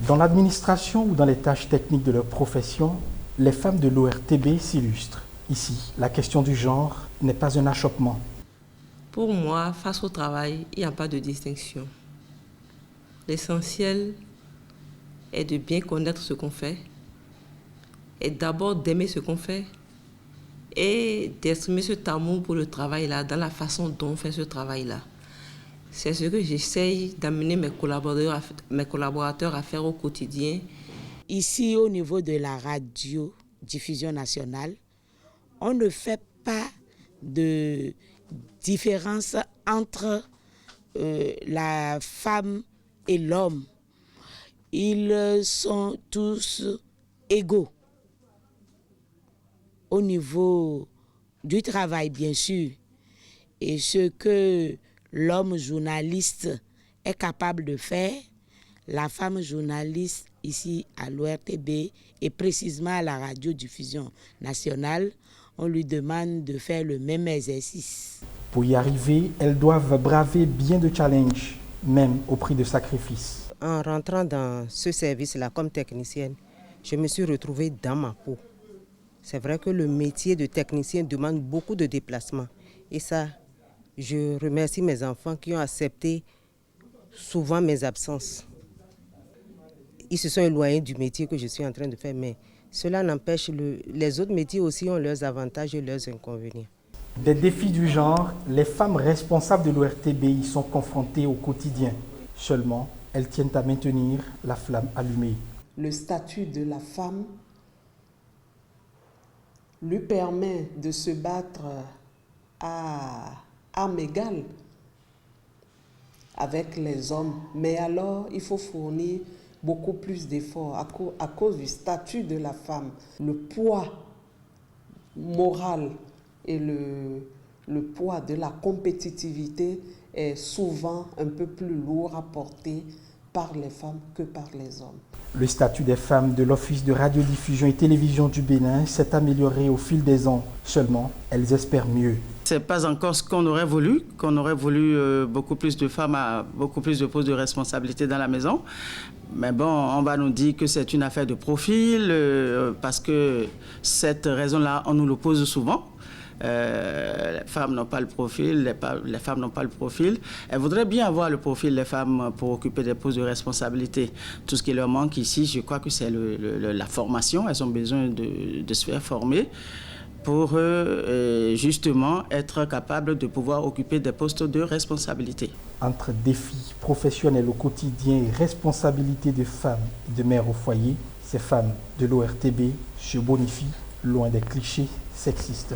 Dans l'administration ou dans les tâches techniques de leur profession, les femmes de l'ORTB s'illustrent. Ici, la question du genre n'est pas un achoppement. Pour moi, face au travail, il n'y a pas de distinction. L'essentiel est de bien connaître ce qu'on fait, et d'abord d'aimer ce qu'on fait, et d'exprimer cet amour pour le travail-là, dans la façon dont on fait ce travail-là. C'est ce que j'essaye d'amener mes collaborateurs à faire au quotidien. Ici, au niveau de la radiodiffusion nationale, on ne fait pas de différence entre la femme et l'homme. Ils sont tous égaux. Au niveau du travail, bien sûr, et ce que l'homme journaliste est capable de faire, la femme journaliste ici à l'ORTB et précisément à la radiodiffusion nationale, on lui demande de faire le même exercice. Pour y arriver, elles doivent braver bien de challenges, même au prix de sacrifices. En rentrant dans ce service-là comme technicienne, je me suis retrouvée dans ma peau. C'est vrai que le métier de technicien demande beaucoup de déplacements. Et ça, je remercie mes enfants qui ont accepté souvent mes absences. Ils se sont éloignés du métier que je suis en train de faire, mais cela n'empêche, les autres métiers aussi ont leurs avantages et leurs inconvénients. Des défis du genre, les femmes responsables de l'ORTB y sont confrontées au quotidien. Seulement, elles tiennent à maintenir la flamme allumée. Le statut de la femme lui permet de se battre à armes égales avec les hommes. Mais alors, il faut fournir beaucoup plus d'efforts à cause du statut de la femme. Le poids moral et le poids de la compétitivité est souvent un peu plus lourd à porter par les femmes que par les hommes. Le statut des femmes de l'Office de radiodiffusion et télévision du Bénin s'est amélioré au fil des ans. Seulement, elles espèrent mieux. Ce n'est pas encore ce qu'on aurait voulu beaucoup plus de femmes à beaucoup plus de postes de responsabilité dans la maison. Mais bon, on va nous dire que c'est une affaire de profil, parce que cette raison-là, on nous le pose souvent. Les femmes n'ont pas le profil, les femmes n'ont pas le profil. Elles voudraient bien avoir le profil des femmes pour occuper des postes de responsabilité. Tout ce qui leur manque ici, je crois que c'est la formation. Elles ont besoin de se faire former pour justement être capables de pouvoir occuper des postes de responsabilité. Entre défis professionnels au quotidien et responsabilité de femmes et de mères au foyer, ces femmes de l'ORTB se bonifient loin des clichés sexistes.